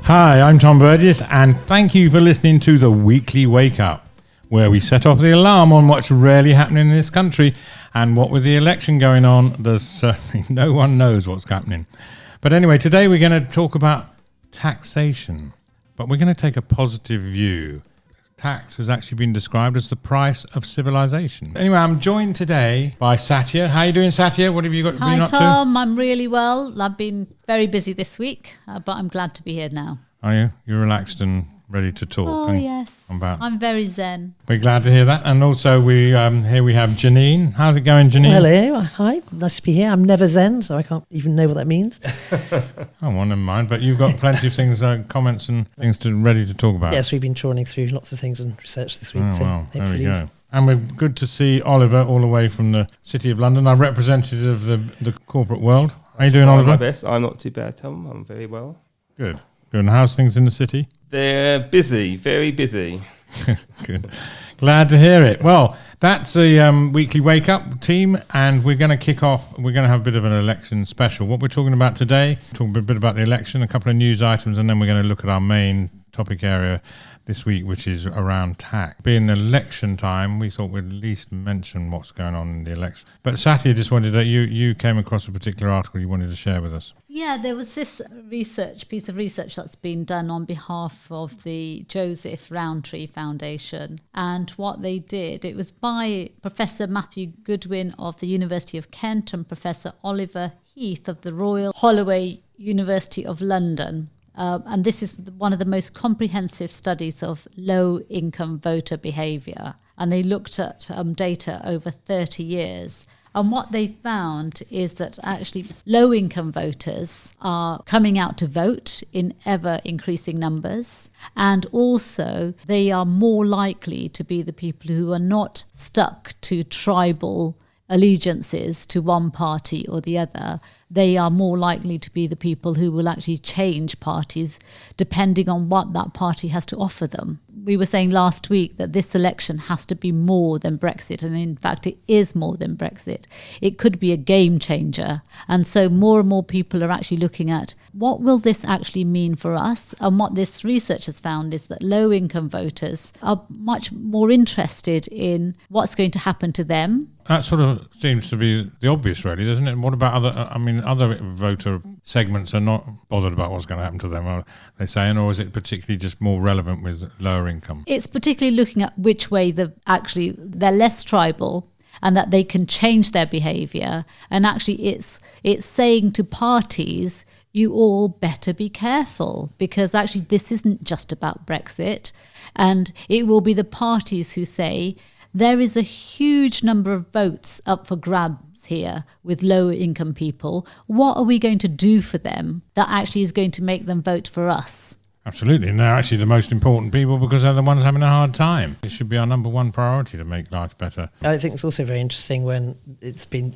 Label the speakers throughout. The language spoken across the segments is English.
Speaker 1: Hi, I'm Tom Burgess, and thank you for listening to the Weekly Wake Up, where we set off the alarm on what's really happening in this country. And what with the election going on, there's certainly no one knows what's happening. But anyway, today we're going to talk about taxation, but we're going to take a positive view. Tax has actually been described as the price of civilization. Anyway, I'm joined today by Satya. How are you doing, Satya? What have you got been up to?
Speaker 2: Hi, Tom. I'm really well. I've been very busy this week, but I'm glad to be here now.
Speaker 1: Are you? You're relaxed and ready to talk?
Speaker 2: Oh, yes. I'm very zen.
Speaker 1: We're glad to hear that. And also, here we have Janine. How's it going, Janine?
Speaker 3: Hello. Hi. Nice to be here. I'm never zen, so I can't even know what that means.
Speaker 1: Oh, well, never mind. But you've got plenty of things, comments and things ready to talk about.
Speaker 3: Yes, we've been trawling through lots of things and research this week.
Speaker 1: Oh,
Speaker 3: so
Speaker 1: well, there we
Speaker 3: hopefully
Speaker 1: go. And we're good to see Oliver all the way from the City of London, our representative of the corporate world. How are you doing, Oliver?
Speaker 4: My best. I'm not too bad, Tom. I'm very well.
Speaker 1: Good. Good. And how's things in the city?
Speaker 4: They're busy, very busy.
Speaker 1: Good. Glad to hear it. Well, that's the Weekly Wake Up team, and we're going to kick off. We're going to have a bit of an election special. What we're talking about today, talking a bit about the election, a couple of news items, and then we're going to look at our main topic area this week, which is around tax. Being election time, we thought we'd at least mention what's going on in the election. But Satya just wanted that you came across a particular article you wanted to share with us.
Speaker 2: Yeah, there was this piece of research that's been done on behalf of the Joseph Rowntree Foundation. And what they did, it was by Professor Matthew Goodwin of the University of Kent and Professor Oliver Heath of the Royal Holloway University of London. And this is one of the most comprehensive studies of low-income voter behaviour. And they looked at data over 30 years. And what they found is that actually low-income voters are coming out to vote in ever-increasing numbers. And also they are more likely to be the people who are not stuck to tribal allegiances to one party or the other. They are more likely to be the people who will actually change parties depending on what that party has to offer them. We were saying last week that this election has to be more than Brexit, and in fact it is more than Brexit. It could be a game changer. And so more and more people are actually looking at what will this actually mean for us? And what this research has found is that low-income voters are much more interested in what's going to happen to them.
Speaker 1: That sort of seems to be the obvious, really, doesn't it? What about other voter segments are not bothered about what's going to happen to them, are they saying, or is it particularly just more relevant with lower income?
Speaker 2: It's particularly looking at which way they're less tribal and that they can change their behaviour. And actually it's saying to parties, you all better be careful, because actually this isn't just about Brexit. And it will be the parties who say, there is a huge number of votes up for grabs here with lower income people. What are we going to do for them that actually is going to make them vote for us?
Speaker 1: Absolutely. And they're actually the most important people because they're the ones having a hard time. It should be our number one priority to make life better.
Speaker 3: I think it's also very interesting when it's been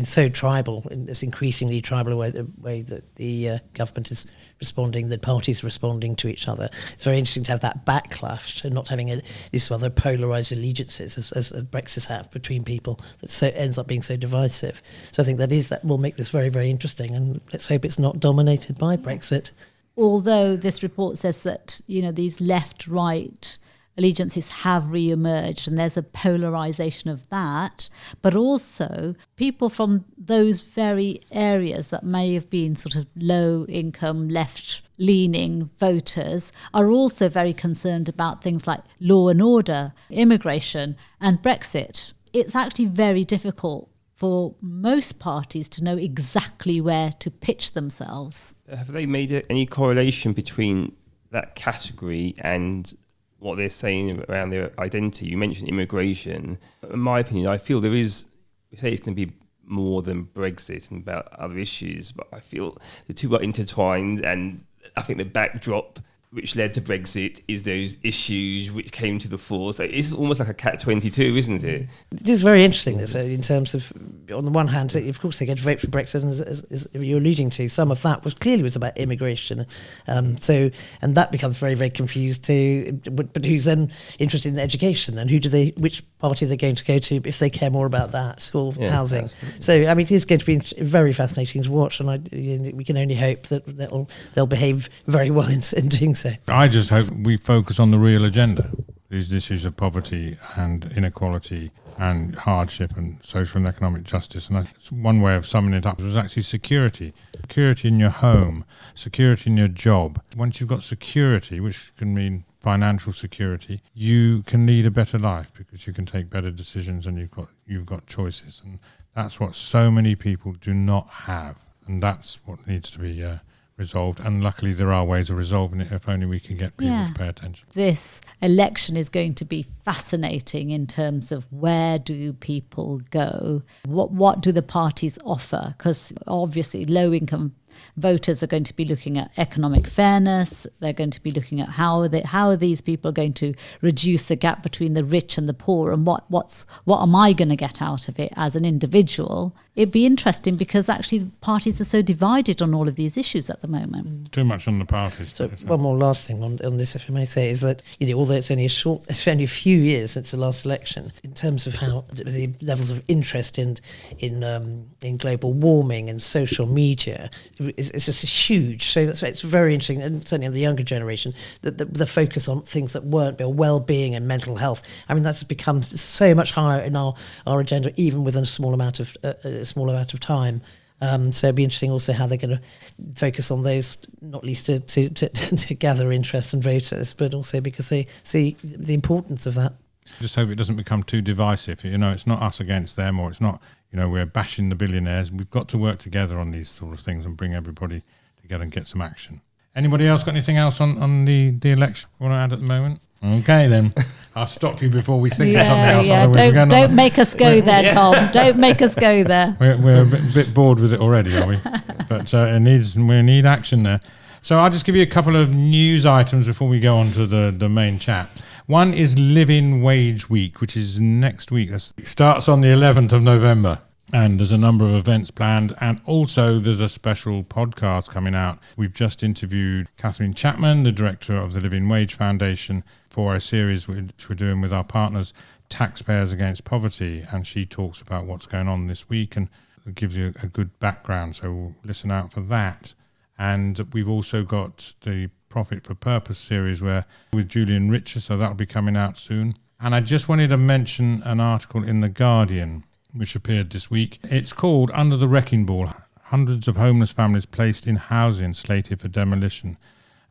Speaker 3: so tribal, and it's increasingly tribal the way that the government is responding, the parties responding to each other. It's very interesting to have that backlash and not having this other polarised allegiances as Brexit have between people that so ends up being so divisive. So I think that will make this very, very interesting, and let's hope it's not dominated by Brexit.
Speaker 2: Although this report says that, these left-right allegiances have re-emerged and there's a polarisation of that, but also people from those very areas that may have been sort of low-income, left-leaning voters are also very concerned about things like law and order, immigration and Brexit. It's actually very difficult for most parties to know exactly where to pitch themselves.
Speaker 4: Have they made any correlation between that category and what they're saying around their identity? You mentioned immigration. In my opinion, I feel we say it's going to be more than Brexit and about other issues, but I feel the two are intertwined, and I think the backdrop which led to Brexit is those issues which came to the fore. So it's almost like a catch-22, isn't it?
Speaker 3: It is very interesting, so in terms of, on the one hand, of course they get to vote for Brexit, and as you're alluding to, some of that was about immigration. And that becomes very, very confused too. But who's then interested in education, and which party they're going to go to if they care more about that or housing.
Speaker 4: Absolutely.
Speaker 3: So, I mean, it is going to be very fascinating to watch, and we can only hope that they'll behave very well in doing so.
Speaker 1: I just hope we focus on the real agenda. These issues of poverty and inequality and hardship and social and economic justice. And that's one way of summing it up was actually security. Security in your home, security in your job. Once you've got security, which can mean financial security, you can lead a better life because you can take better decisions and you've got choices. And that's what so many people do not have. And that's what needs to be resolved, and luckily there are ways of resolving it if only we can get people to pay attention.
Speaker 2: This election is going to be fascinating in terms of where do people go, what do the parties offer, because obviously low income voters are going to be looking at economic fairness. They're going to be looking at how are these people going to reduce the gap between the rich and the poor, and what am I going to get out of it as an individual. It'd be interesting because actually the parties are so divided on all of these issues at the moment.
Speaker 1: Too much on the parties.
Speaker 3: So one more last thing on this, if I may say, is that although it's only a few years since the last election, in terms of how the levels of interest in global warming and social media, it's just huge. So it's very interesting, and certainly in the younger generation, that the focus on things that weren't well-being and mental health. I mean, that's become so much higher in our agenda, even within a small amount of time. So it'd be interesting also how they're going to focus on those, not least to gather interest in voters, but also because they see the importance of that.
Speaker 1: Just hope it doesn't become too divisive. It's not us against them, or it's not, we're bashing the billionaires. We've got to work together on these sort of things and bring everybody together and get some action. Anybody else got anything else on the election you want to add at the moment? Okay, then. I'll stop you before we think of something else.
Speaker 2: Yeah, don't make us go there, Tom. Don't make us go there.
Speaker 1: We're a bit bored with it already, are we? But we need action there. So I'll just give you a couple of news items before we go on to the main chat. One is Living Wage Week, which is next week. It starts on the 11th of November. And there's a number of events planned, and also there's a special podcast coming out. We've just interviewed Catherine Chapman, the director of the Living Wage Foundation, for a series which we're doing with our partners, Taxpayers Against Poverty, and she talks about what's going on this week and gives you a good background, so we'll listen out for that. And we've also got the Profit for Purpose series with Julian Richer, so that'll be coming out soon. And I just wanted to mention an article in The Guardian which appeared this week. It's called Under the Wrecking Ball, Hundreds of Homeless Families Placed in Housing Slated for Demolition.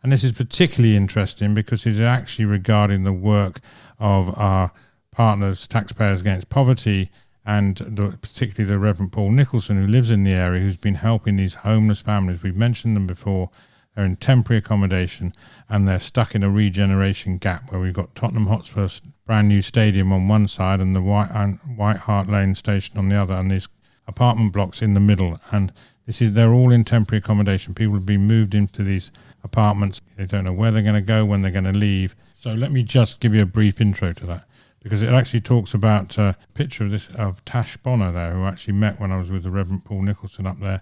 Speaker 1: And this is particularly interesting because it's actually regarding the work of our partners, Taxpayers Against Poverty, and particularly the Reverend Paul Nicholson, who lives in the area, who's been helping these homeless families. We've mentioned them before. They're in temporary accommodation and they're stuck in a regeneration gap where we've got Tottenham Hotspur's brand new stadium on one side and the White Hart Lane station on the other, and these apartment blocks in the middle. And they're all in temporary accommodation. People have been moved into these apartments. They don't know where they're going to go, when they're going to leave. So let me just give you a brief intro to that, because it actually talks about a picture of Tash Bonner there, who I actually met when I was with the Reverend Paul Nicholson up there.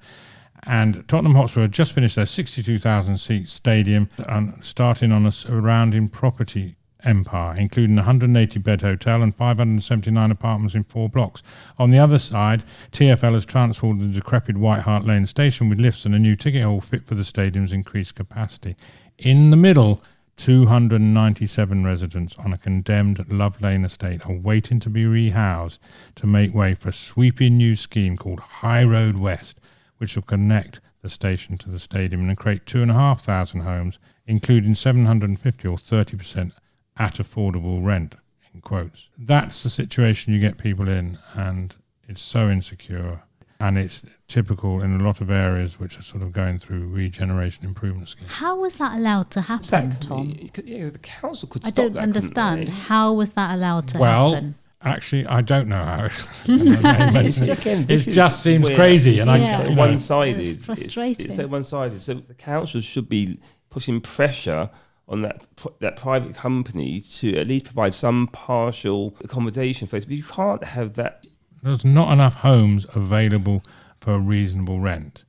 Speaker 1: And Tottenham Hotspur had just finished their 62,000-seat stadium and starting on a surrounding property empire, including a 180-bed hotel and 579 apartments in 4 blocks. On the other side, TfL has transformed the decrepit White Hart Lane station with lifts and a new ticket hall fit for the stadium's increased capacity. In the middle, 297 residents on a condemned Love Lane estate are waiting to be rehoused to make way for a sweeping new scheme called High Road West, which will connect the station to the stadium and create 2,500 homes, including 750 or 30% at affordable rent, in quotes. That's the situation you get people in, and it's so insecure. And it's typical in a lot of areas which are sort of going through regeneration improvement schemes.
Speaker 2: How was that allowed to happen, Tom?
Speaker 4: The council could
Speaker 2: I
Speaker 4: stop
Speaker 2: don't
Speaker 4: that,
Speaker 2: understand.
Speaker 4: couldn't they?
Speaker 2: How was that allowed to happen?
Speaker 1: Actually, I don't know how.
Speaker 4: It
Speaker 1: just seems crazy, and
Speaker 2: Yeah.
Speaker 4: one-sided.
Speaker 2: It's frustrating.
Speaker 4: It's so one-sided. So the council should be putting pressure on that private company to at least provide some partial accommodation for it. But you can't have that.
Speaker 1: There's not enough homes available for a reasonable rent,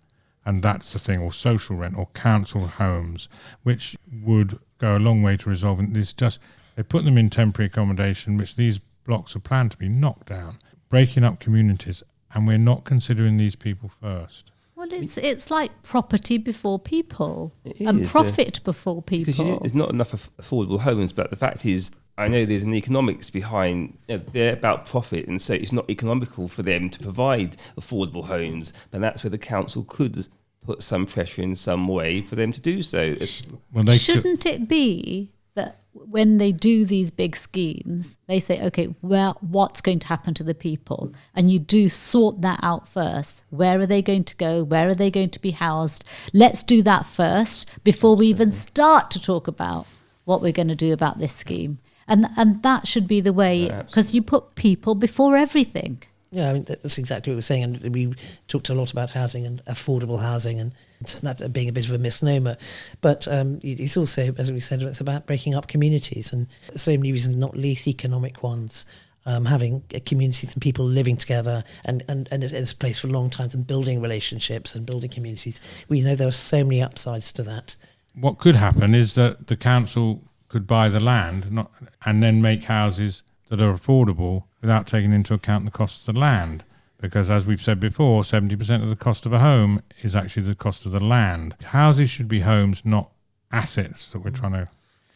Speaker 1: and that's the thing, or social rent, or council homes, which would go a long way to resolving this. Just they put them in temporary accommodation, which these blocks are planned to be knocked down, breaking up communities, and we're not considering these people first.
Speaker 2: Well, it's like property before people
Speaker 4: It
Speaker 2: and
Speaker 4: is,
Speaker 2: profit before people.
Speaker 4: Because there's not enough affordable homes, but the fact is, I know there's an economics behind, they're about profit, and so it's not economical for them to provide affordable homes, and that's where the council could put some pressure in some way for them to do so.
Speaker 2: Shouldn't it be that when they do these big schemes, they say, okay, well, what's going to happen to the people? And you do sort that out first. Where are they going to go? Where are they going to be housed? Let's do that first before we even start to talk about what we're going to do about this scheme. And that should be the way, because you put people before everything.
Speaker 3: Yeah, I mean, that's exactly what we're saying. And we talked a lot about housing and affordable housing and that being a bit of a misnomer. But it's also, as we said, it's about breaking up communities, and so many reasons, not least economic ones. Having communities and people living together and it's a place for long times and building relationships and building communities. We know there are so many upsides to that.
Speaker 1: What could happen is that the council could buy the land and then make houses that are affordable without taking into account the cost of the land. Because as we've said before, 70% of the cost of a home is actually the cost of the land. Houses should be homes, not assets that we're trying to...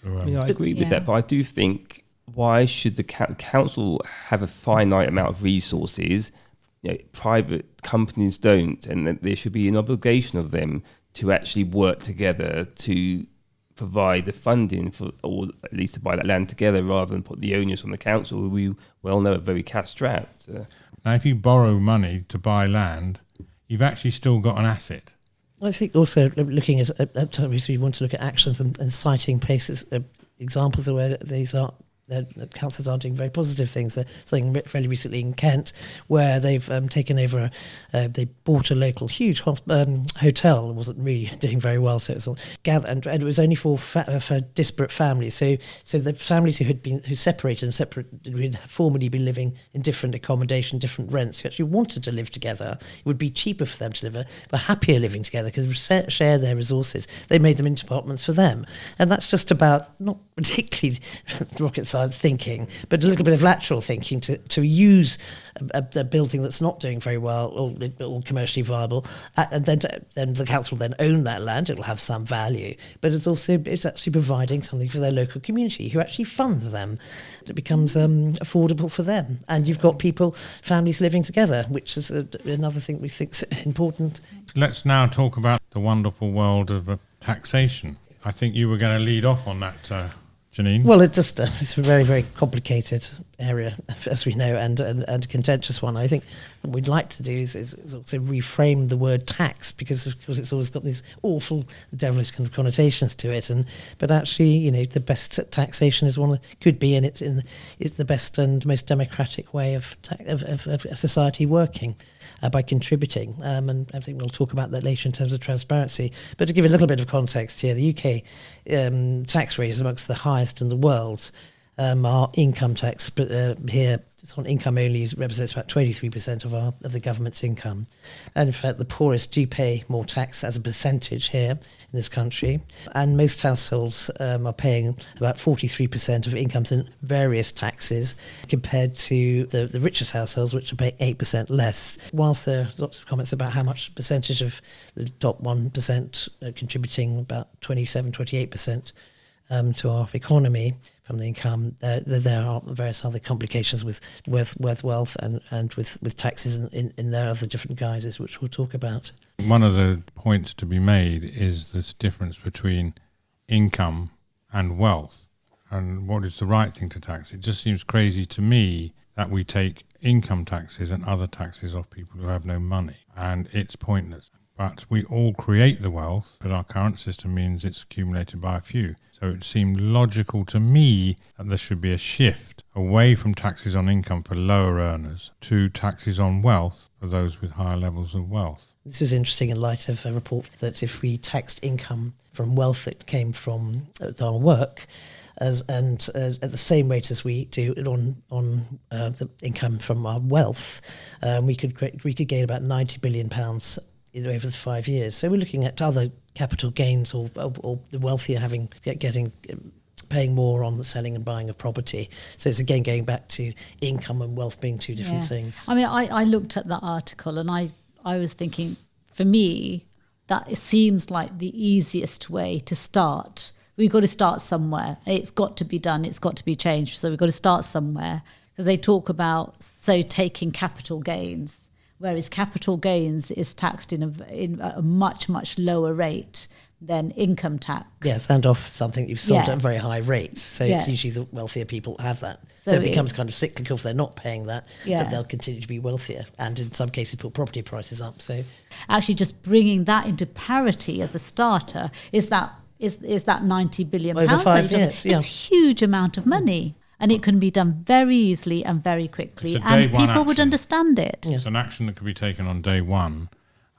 Speaker 4: I agree with that, but I do think, why should the council have a finite amount of resources? Private companies don't, and that there should be an obligation of them to actually work together to provide the funding for, or at least to buy that land together, rather than put the onus on the council, who we well know are very cash-strapped.
Speaker 1: Now, if you borrow money to buy land, you've actually still got an asset.
Speaker 3: I think also looking at times we want to look at actions and citing places, examples of where these are. The councils are doing very positive things. Something fairly recently in Kent, where they've taken over. They bought a local huge hotel. It wasn't really doing very well, so it was all gathered, and it was only for disparate families. So the families who separated who had formerly been living in different accommodation, different rents, who actually wanted to live together. It would be cheaper for them to live, but happier living together because they share their resources. They made them into apartments for them, and that's just about not particularly rocket science thinking, but a little bit of lateral thinking to use a building that's not doing very well or commercially viable, and then the council will then own that land. It'll have some value, but it's actually providing something for their local community who actually funds them. It becomes affordable for them, and you've got families living together, which is another thing we think is important.
Speaker 1: Let's now talk about the wonderful world of taxation. I think you were going to lead off on that, Janine.
Speaker 3: Well, it's a very, very complicated area, as we know, and a contentious one. I think what we'd like to do is also reframe the word tax, because of course it's always got these awful devilish kind of connotations to it. But actually, the best taxation is could be, and it's the best and most democratic way of society working. By contributing, and I think we'll talk about that later in terms of transparency. But to give a little bit of context here, the UK tax rate is amongst the highest in the world. Our income tax here, it's on income only, represents about 23% of the government's income. And in fact, the poorest do pay more tax as a percentage here in this country. And most households are paying about 43% of incomes in various taxes, compared to the richest households, which are paying 8% less. Whilst there are lots of comments about how much percentage of the top 1% contributing about 28% to our economy from the income, there are various other complications with wealth and with taxes in their other different guises, which we'll talk about.
Speaker 1: One of the points to be made is this difference between income and wealth, and what is the right thing to tax. It just seems crazy to me that we take income taxes and other taxes off people who have no money, and it's pointless. But we all create the wealth, but our current system means it's accumulated by a few. So it seemed logical to me that there should be a shift away from taxes on income for lower earners to taxes on wealth for those with higher levels of wealth.
Speaker 3: This is interesting in light of a report that if we taxed income from wealth that came from our work, at the same rate as we do it on the income from our wealth, we could gain about £90 billion over the 5 years. So we're looking at other capital gains or the wealthier getting paying more on the selling and buying of property. So it's again going back to income and wealth being two different things.
Speaker 2: I mean, I looked at that article and I was thinking, for me, that it seems like the easiest way to start. We've got to start somewhere. It's got to be done. It's got to be changed. So we've got to start somewhere, because they talk about taking capital gains, whereas capital gains is taxed in a much, much lower rate than income tax.
Speaker 3: Yes, and off something you've sold
Speaker 2: Yeah.
Speaker 3: at very high rates. So
Speaker 2: Yes.
Speaker 3: it's usually the wealthier people have that.
Speaker 2: So
Speaker 3: So it becomes
Speaker 2: it's-
Speaker 3: kind of cyclical if they're not paying that,
Speaker 2: Yeah.
Speaker 3: but they'll continue to be wealthier. And in some cases, put property prices up. So
Speaker 2: Actually, just bringing that into parity as a starter is that 90 billion
Speaker 3: Over
Speaker 2: pounds.
Speaker 3: 5
Speaker 2: that you're
Speaker 3: years,
Speaker 2: talking- It's a huge amount of money. And it can be done very easily and very quickly.
Speaker 1: It's a day
Speaker 2: And
Speaker 1: one
Speaker 2: people would
Speaker 1: action.
Speaker 2: understand it.
Speaker 1: It's an action that could be taken on day one,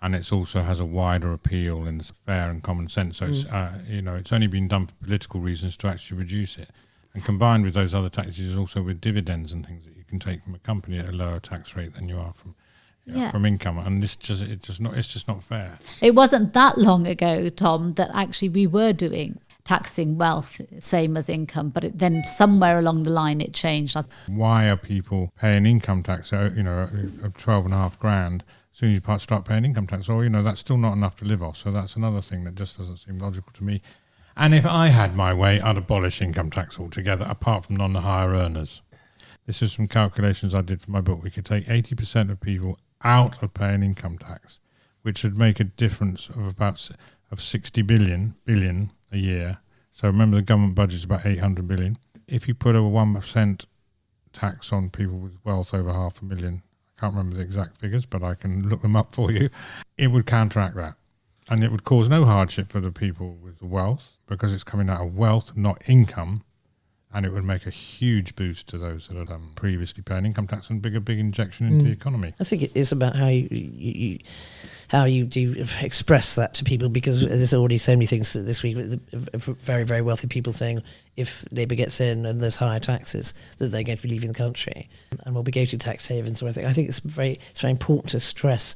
Speaker 1: and it also has a wider appeal and it's fair and common sense. So it's it's only been done for political reasons to actually reduce it, and combined with those other taxes, also with dividends and things that you can take from a company at a lower tax rate than you are from from income, and it's just not fair.
Speaker 2: It wasn't that long ago, Tom, that actually we were doing taxing wealth same as income, but then somewhere along the line it changed.
Speaker 1: Why are people paying income tax? Of 12.5 grand. As soon as you start paying income tax, that's still not enough to live off. So that's another thing that just doesn't seem logical to me. And if I had my way, I'd abolish income tax altogether, apart from on the higher earners. This is some calculations I did for my book. We could take 80% of people out of paying income tax, which would make a difference of 60 billion a year. So remember, the government budget is about 800 billion. If you put a 1% tax on people with wealth over $500,000, I can't remember the exact figures, but I can look them up for you, it would counteract that. And it would cause no hardship for the people with the wealth, because it's coming out of wealth, not income. And it would make a huge boost to those that are previously paying income tax, and big injection into the economy.
Speaker 3: I think it is about how you do express that to people, because there's already so many things this week with very, very wealthy people saying if Labour gets in and there's higher taxes, that they're going to be leaving the country and will be going to tax havens. I think it's very important to stress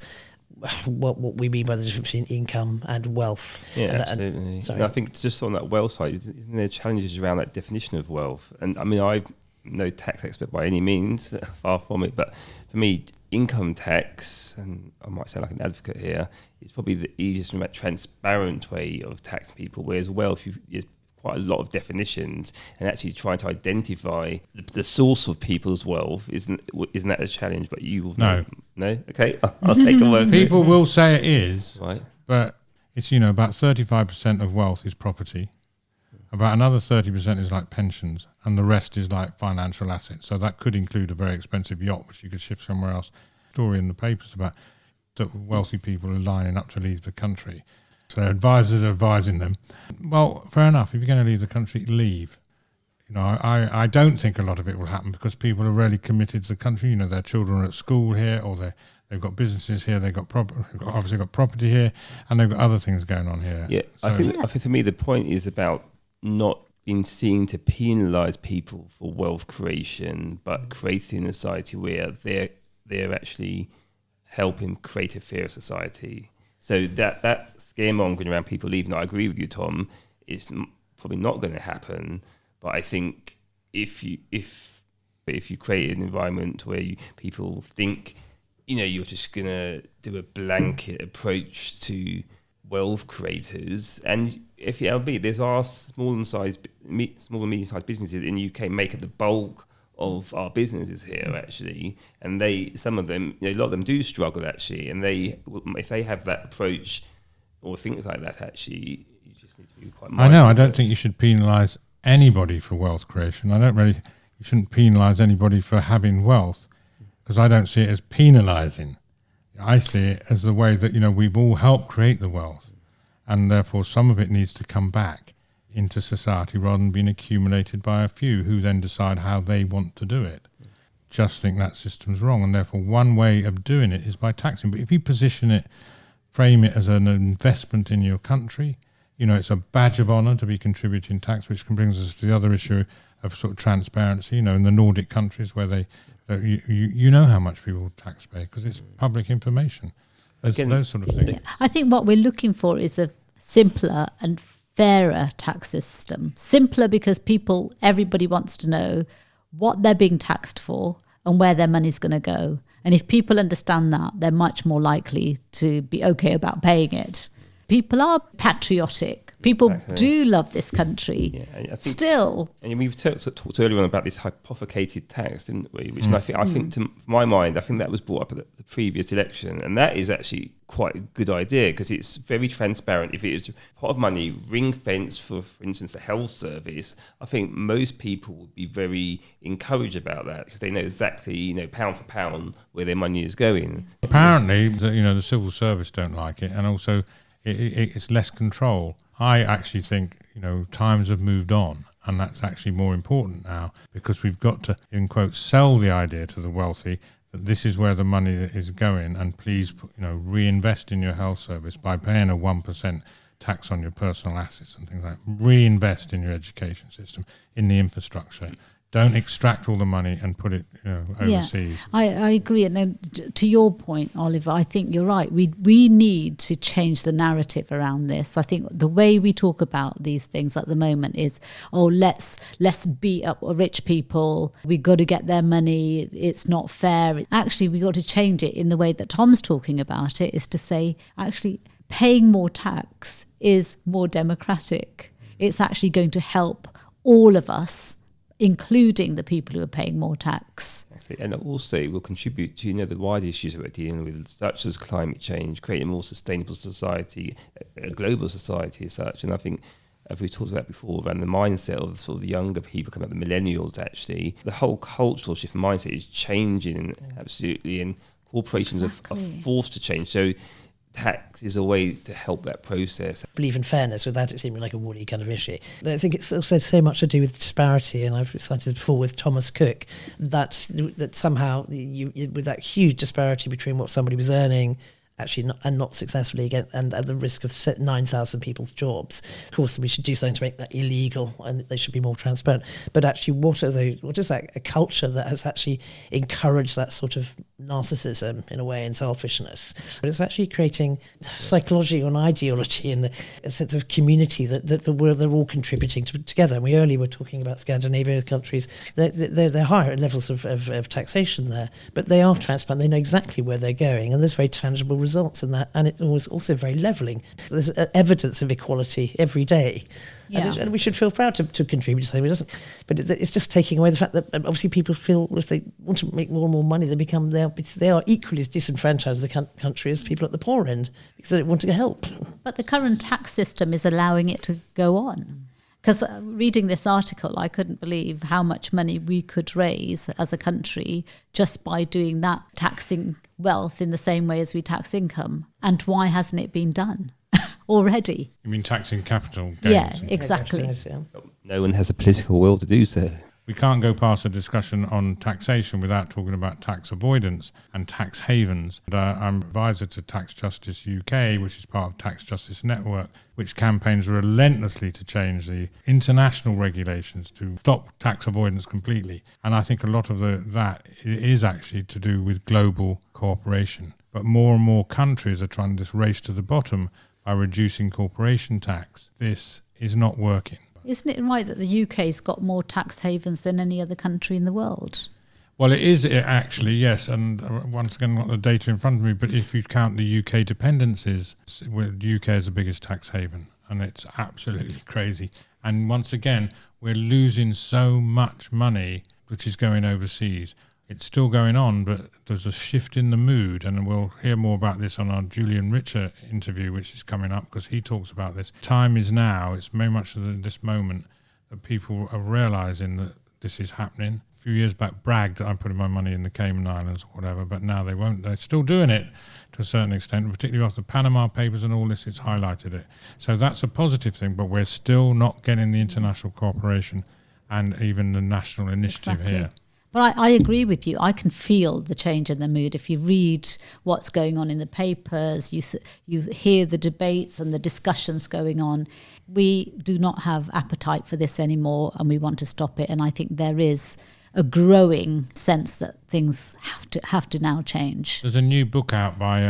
Speaker 3: what we mean by the difference between income and wealth.
Speaker 4: Yeah,
Speaker 3: and
Speaker 4: absolutely.
Speaker 3: sorry.
Speaker 4: And I think just on that wealth side, isn't there challenges around that definition of wealth? And I mean, I'm no tax expert by any means, far from it, but for me, income tax, and I might sound like an advocate here, is probably the easiest and most transparent way of taxing people, whereas wealth, there's quite a lot of definitions, and actually trying to identify the source of people's wealth isn't that a challenge? But you will no, okay, I'll take a word.
Speaker 1: People will say it is,
Speaker 4: right,
Speaker 1: but it's about 35% of wealth is property, about another 30% is like pensions, and the rest is like financial assets. So that could include a very expensive yacht, which you could shift somewhere else. Story in the papers about that wealthy people are lining up to leave the country. So advisors are advising them, well, fair enough, if you're going to leave the country, leave. I don't think a lot of it will happen, because people are really committed to the country. Their children are at school here, or they've got businesses here, they've obviously got property here, and they've got other things going on here.
Speaker 4: Yeah,
Speaker 1: So,
Speaker 4: I think for me the point is about not being seen to penalise people for wealth creation, but creating a society where they're actually helping create a fairer society. So that scaremongering around people leaving, I agree with you, Tom, is probably not going to happen. But I think if you create an environment where people think, you're just going to do a blanket approach to wealth creators, and if there are small and medium-sized businesses in the UK make up the bulk of our businesses here, actually, and some of them, a lot of them do struggle, actually, and if they have that approach or things like that, actually, you just need to be quite mindful.
Speaker 1: I know, I don't think you should penalise anybody for wealth creation. You shouldn't penalise anybody for having wealth, because I don't see it as penalising. I see it as the way that, we've all helped create the wealth, and therefore some of it needs to come back into society rather than being accumulated by a few who then decide how they want to do it. Just think that system's wrong, and therefore one way of doing it is by taxing. But if you frame it as an investment in your country, it's a badge of honour to be contributing tax, which brings us to the other issue of sort of transparency. In the Nordic countries where you know how much people tax pay, because it's public information. Those sort of things.
Speaker 2: I think what we're looking for is a simpler and fairer tax system. Simpler because everybody wants to know what they're being taxed for and where their money's going to go. And if people understand that, they're much more likely to be okay about paying it. People are patriotic. People do love this country.
Speaker 4: Yeah, I think,
Speaker 2: still.
Speaker 4: And we've talked earlier on about this hypothecated tax, didn't we? Which I think, to my mind, I think that was brought up at the previous election, and that is actually quite a good idea because it's very transparent. If it is pot of money ring fenced for instance, the health service, I think most people would be very encouraged about that because they know exactly, pound for pound where their money is going.
Speaker 1: Apparently, the civil service don't like it, and also it's less control. I actually think, times have moved on, and that's actually more important now because we've got to, in quotes, sell the idea to the wealthy that this is where the money is going, and please, reinvest in your health service by paying a 1% tax on your personal assets and things like that. Reinvest in your education system, in the infrastructure. Don't extract all the money and put it overseas.
Speaker 2: Yeah, I agree. And to your point, Oliver, I think you're right. We need to change the narrative around this. I think the way we talk about these things at the moment is, let's beat up rich people. We got to get their money. It's not fair. Actually, we got to change it in the way that Tom's talking about it, is to say, actually, paying more tax is more democratic. It's actually going to help all of us, including the people who are paying more tax.
Speaker 4: And also it will contribute to the wider issues that we're dealing with, such as climate change, creating a more sustainable society, a global society as such. And I think, as we talked about before, around the mindset of sort of the younger people, coming up, the millennials actually, the whole cultural shift mindset is changing absolutely, and corporations are forced to change. So tax is a way to help that process.
Speaker 3: I believe in fairness without it seeming like a woolly kind of issue. But I think it's also so much to do with disparity, and I've cited this before with Thomas Cook, that somehow you with that huge disparity between what somebody was earning actually not successfully again, and at the risk of 9,000 people's jobs. Of course, we should do something to make that illegal, and they should be more transparent. But actually, what is that a culture that has actually encouraged that sort of narcissism in a way and selfishness? But it's actually creating psychology and ideology and a sense of community that they're all contributing together. And we earlier were talking about Scandinavian countries. They're higher levels of taxation there, but they are transparent. They know exactly where they're going, and there's very tangible results in that, and it was also very levelling. There's evidence of equality every day. Yeah. And we should feel proud to contribute to something. It doesn't, but it's just taking away the fact that obviously people feel if they want to make more and more money, they are equally as disenfranchised as the country as people at the poor end because they don't want to help.
Speaker 2: But the current tax system is allowing it to go on. Because reading this article, I couldn't believe how much money we could raise as a country just by doing that, taxing wealth in the same way as we tax income. And why hasn't it been done already?
Speaker 1: You mean taxing capital gains?
Speaker 2: Yeah, exactly.
Speaker 4: No one has a political will to do so.
Speaker 1: We can't go past a discussion on taxation without talking about tax avoidance and tax havens. I'm advisor to Tax Justice UK, which is part of Tax Justice Network, which campaigns relentlessly to change the international regulations to stop tax avoidance completely. And I think a lot of that is actually to do with global cooperation. But more and more countries are trying this race to the bottom by reducing corporation tax. This is not working.
Speaker 2: Isn't it right that the UK's got more tax havens than any other country in the world?
Speaker 1: Well, it is actually, yes. And once again, I've got the data in front of me, but if you count the UK dependencies, the UK is the biggest tax haven, and it's absolutely crazy. And once again, we're losing so much money, which is going overseas. It's still going on, but there's a shift in the mood, and we'll hear more about this on our Julian Richer interview, which is coming up, because he talks about this. Time is now. It's very much this moment that people are realising that this is happening. A few years back, bragged that I'm putting my money in the Cayman Islands or whatever, but now they won't. They're still doing it to a certain extent, particularly after the Panama Papers and all this, it's highlighted it. So that's a positive thing, but we're still not getting the international cooperation and even the national initiative here.
Speaker 2: But I agree with you. I can feel the change in the mood. If you read what's going on in the papers, you hear the debates and the discussions going on. We do not have appetite for this anymore, and we want to stop it. And I think there is a growing sense that things have to now change.
Speaker 1: There's a new book out by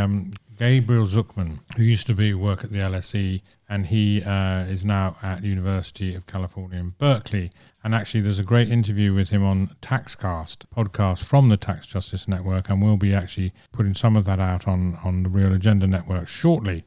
Speaker 1: Gabriel Zuckman, who used to work at the LSE, and he is now at University of California in Berkeley. And actually, there's a great interview with him on Taxcast, podcast from the Tax Justice Network, and we'll be actually putting some of that out on the Real Agenda Network shortly.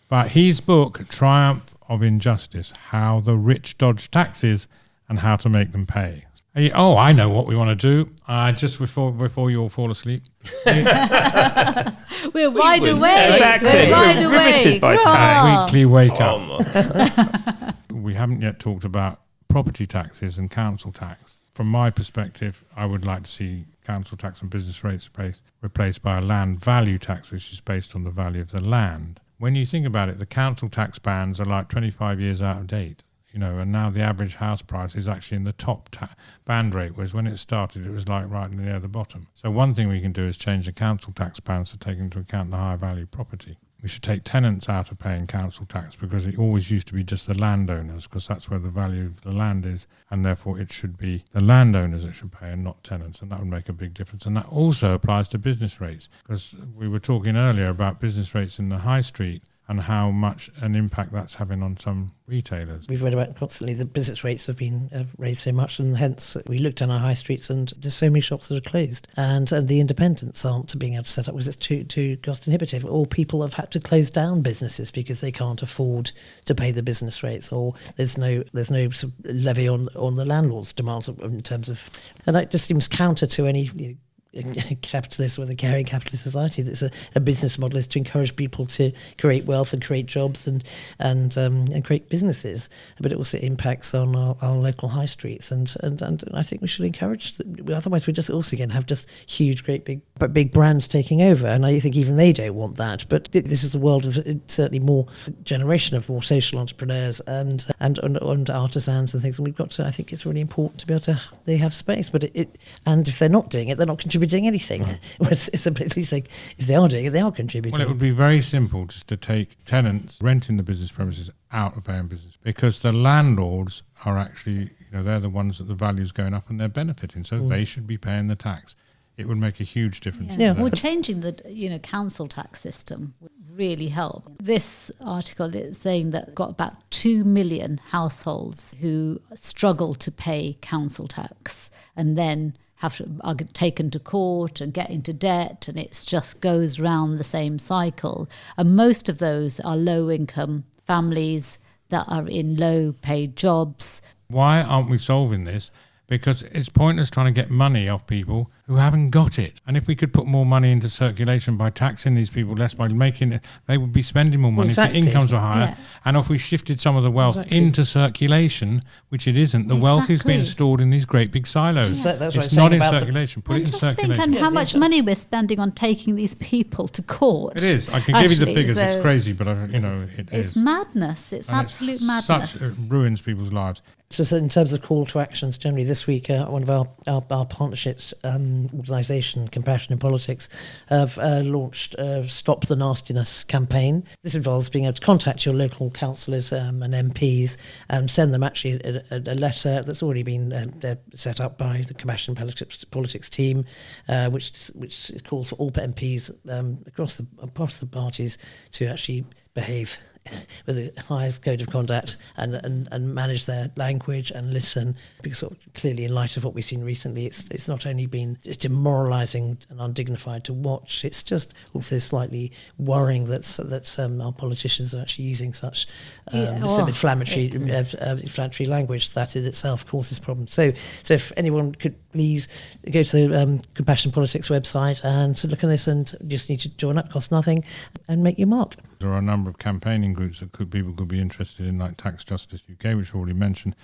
Speaker 1: But his book, Triumph of Injustice, How the Rich Dodge Taxes and How to Make Them Pay. Oh, I know what we want to do. Just before you all fall asleep.
Speaker 2: We're wide awake.
Speaker 4: Exactly.
Speaker 2: We're wide
Speaker 4: We're riveted
Speaker 2: awake.
Speaker 4: by
Speaker 2: Hurrah!
Speaker 1: Weekly Wake Up. We haven't yet talked about property taxes and council tax. From my perspective, I would like to see council tax and business rates replaced by a land value tax, which is based on the value of the land. When you think about it, the council tax bands are like 25 years out of date. And now the average house price is actually in the top band rate, whereas when it started, it was like right near the bottom. So one thing we can do is change the council tax bands to take into account the higher value property. We should take tenants out of paying council tax because it always used to be just the landowners, because that's where the value of the land is, and therefore it should be the landowners that should pay and not tenants, and that would make a big difference. And that also applies to business rates, because we were talking earlier about business rates in the high street and how much an impact that's having on some retailers.
Speaker 3: We've read about constantly the business rates have been raised so much, and hence we look down our high streets and there's so many shops that are closed, and the independents aren't being able to set up because it's too cost inhibitive, or people have had to close down businesses because they can't afford to pay the business rates, or there's no sort of levy on the landlord's demands in terms of, and that just seems counter to any capitalist or the caring capitalist society. That's a business model is to encourage people to create wealth and create jobs and create businesses, but it also impacts on our local high streets, and I think we should encourage otherwise we're just also going to have just huge great big brands taking over, and I think even they don't want that. But this is a world of certainly more generation of more social entrepreneurs and artisans and things, and we've got to, I think it's really important to be able to, they have space, but and if they're not doing it, they're not contributing anything. Whereas it's at least like if they are doing it, they are contributing.
Speaker 1: Well, it would be very simple just to take tenants renting the business premises out of paying business, because the landlords are actually, they're the ones that the value is going up and they're benefiting, so they should be paying the tax. It would make a huge difference.
Speaker 3: Yeah.
Speaker 2: Well, changing the council tax system would really help. This article is saying that got about 2 million households who struggle to pay council tax and then are taken to court and get into debt, and it just goes round the same cycle. And most of those are low-income families that are in low-paid jobs.
Speaker 1: Why aren't we solving this? Because it's pointless trying to get money off people who haven't got it. And if we could put more money into circulation by taxing these people less, by making it, they would be spending more money,
Speaker 3: exactly.
Speaker 1: so incomes were higher.
Speaker 2: Yeah.
Speaker 1: And if we shifted some of the wealth into circulation, which it isn't, the wealth is being stored in these great big silos.
Speaker 3: Yeah. That's what
Speaker 1: It's
Speaker 3: I'm
Speaker 1: not
Speaker 3: saying
Speaker 1: in
Speaker 3: about
Speaker 1: circulation. Put it in
Speaker 2: Just
Speaker 1: circulation.
Speaker 2: think how much money we're spending on taking these people to court.
Speaker 1: It is. I can give you the
Speaker 2: Actually,
Speaker 1: figures.
Speaker 2: so
Speaker 1: It's crazy, but it
Speaker 2: it's
Speaker 1: is.
Speaker 2: madness. It's
Speaker 1: And
Speaker 2: absolute madness.
Speaker 1: It ruins people's lives.
Speaker 3: Just in terms of call to actions, generally this week, one of our partnerships organisation, Compassion in Politics, have launched Stop the Nastiness campaign. This involves being able to contact your local councillors and MPs and send them actually a letter that's already been set up by the Compassion Politics team, which calls for all MPs across the parties to actually behave with the highest code of conduct and manage their language and listen, because sort of clearly in light of what we've seen recently, it's not only been demoralising and undignified to watch, it's just also slightly worrying that our politicians are actually using such inflammatory language that in itself causes problems. So if anyone could please go to the Compassion Politics website and to look at this, and just need to join up, cost nothing, and make your mark.
Speaker 1: There are a number of campaigning groups that people could be interested in, like Tax Justice UK, which I already mentioned,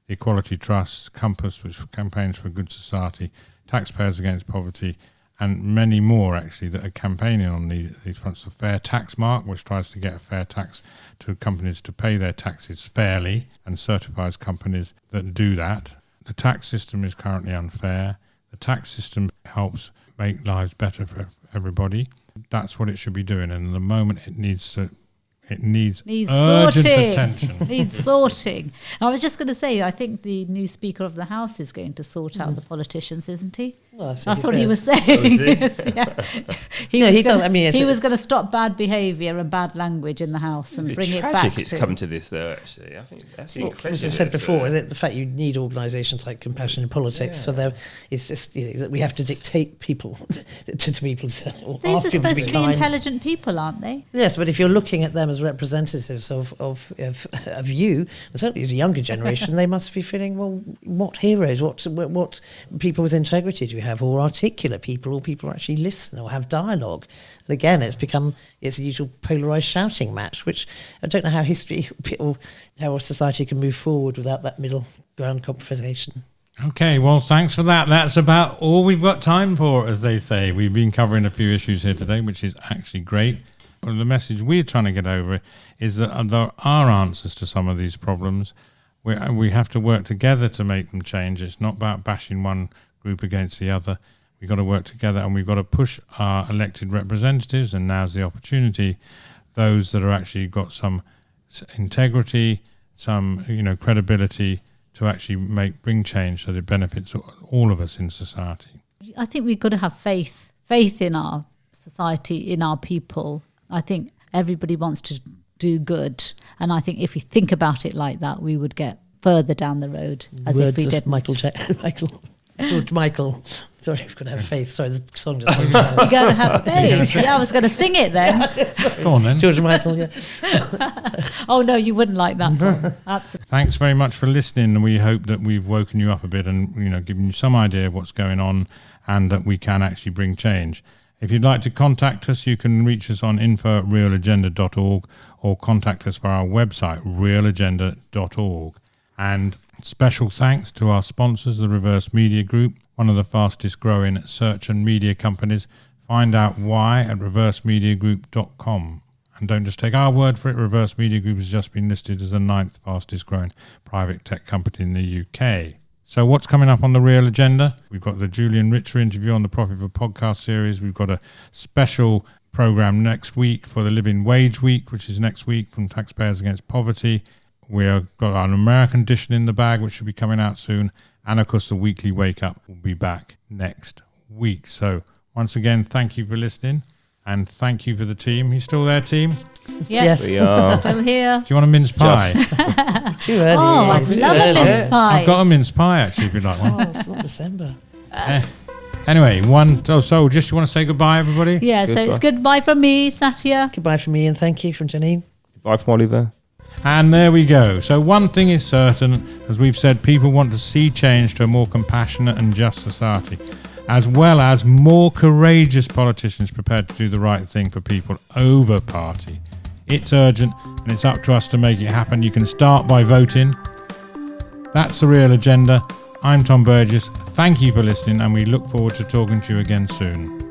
Speaker 1: the Equality Trust, Compass, which campaigns for a good society, Taxpayers Against Poverty, and many more actually that are campaigning on these fronts. The Fair Tax Mark, which tries to get a fair tax to companies to pay their taxes fairly and certifies companies that do that. The tax system is currently unfair. The tax system helps make lives better for everybody. That's what it should be doing, and at the moment it needs urgent
Speaker 2: sorting.
Speaker 1: attention.
Speaker 2: Needs sorting. I was just going to say, I think the new Speaker of the House is going to sort out the politicians, isn't he?
Speaker 3: Well,
Speaker 2: That's what he was saying. Yes, yeah.
Speaker 3: No,
Speaker 2: was
Speaker 3: he
Speaker 2: gonna-
Speaker 3: does- I mean, it's
Speaker 2: he
Speaker 3: a-
Speaker 2: was going to stop bad behaviour and bad language in the house and bring it back
Speaker 4: tragic it's
Speaker 2: to...
Speaker 4: come to this, though, actually. I think that's
Speaker 3: Well,
Speaker 4: incredible.
Speaker 3: as I've said before, that the fact you need organisations like Compassion in Politics, so there, it's just that we have to dictate people to people, or
Speaker 2: These
Speaker 3: ask
Speaker 2: are
Speaker 3: people
Speaker 2: supposed
Speaker 3: to
Speaker 2: to
Speaker 3: be
Speaker 2: be
Speaker 3: kind.
Speaker 2: intelligent people, aren't they?
Speaker 3: Yes, but if you're looking at them as representatives of you, and certainly the younger generation, they must be feeling, well, what heroes, what people with integrity do you have, or articulate people, or people who actually listen or have dialogue. And again, it's the usual polarised shouting match, which I don't know how history or how our society can move forward without that middle ground conversation.
Speaker 1: Okay, well, thanks for that. That's about all we've got time for, as they say. We've been covering a few issues here today, which is actually great. Well, the message we're trying to get over is that there are answers to some of these problems. We have to work together to make them change. It's not about bashing one group against the other. We've got to work together, and we've got to push our elected representatives, and now's the opportunity, those that are actually got some integrity, some credibility, to actually bring change so that it benefits all of us in society.
Speaker 2: I think we've got to have faith in our society, in our people. I think everybody wants to do good, and I think if we think about it like that, we would get further down the road. As
Speaker 3: Words
Speaker 2: if we
Speaker 3: of
Speaker 2: didn't.
Speaker 3: George Michael. Sorry, I've got to have faith. Sorry, the song just
Speaker 2: You got to have faith. Yeah, I was going to sing it then.
Speaker 1: Go on then.
Speaker 3: George Michael, yeah.
Speaker 2: Oh no, you wouldn't like that song. Absolutely.
Speaker 1: Thanks very much for listening. We hope that we've woken you up a bit and given you some idea of what's going on, and that we can actually bring change. If you'd like to contact us, you can reach us on info@realagenda.org, or contact us via our website, realagenda.org. And special thanks to our sponsors, the Reverse Media Group, one of the fastest growing search and media companies. Find out why at reversemediagroup.com. And don't just take our word for it. Reverse Media Group has just been listed as the 9th fastest growing private tech company in the UK. So what's coming up on the Real Agenda? We've got the Julian Richer interview on the Profit for Podcast series. We've got a special program next week for the Living Wage Week, which is next week, from Taxpayers Against Poverty. We've got an American edition in the bag, which should be coming out soon. And of course, the Weekly Wake Up will be back next week. So once again, thank you for listening. And thank you for the team. You still there, team?
Speaker 3: Yes.
Speaker 4: We are.
Speaker 2: Still here.
Speaker 1: Do you want a mince pie?
Speaker 3: Too early.
Speaker 2: Oh, I'd
Speaker 3: Too
Speaker 2: love a
Speaker 3: early.
Speaker 2: mince pie.
Speaker 1: I've got a mince pie, actually, if you'd like one.
Speaker 3: Oh, it's not December.
Speaker 1: Anyway, so just you want to say goodbye, everybody?
Speaker 2: Yeah, so it's goodbye from me, Satya.
Speaker 3: Goodbye from me, and thank you from Janine.
Speaker 4: Bye from Oliver.
Speaker 1: And there we go. So one thing is certain, as we've said, people want to see change to a more compassionate and just society, as well as more courageous politicians prepared to do the right thing for people over party. It's urgent, and it's up to us to make it happen. You can start by voting. That's the Real Agenda. I'm Tom Burgess. Thank you for listening, and we look forward to talking to you again soon.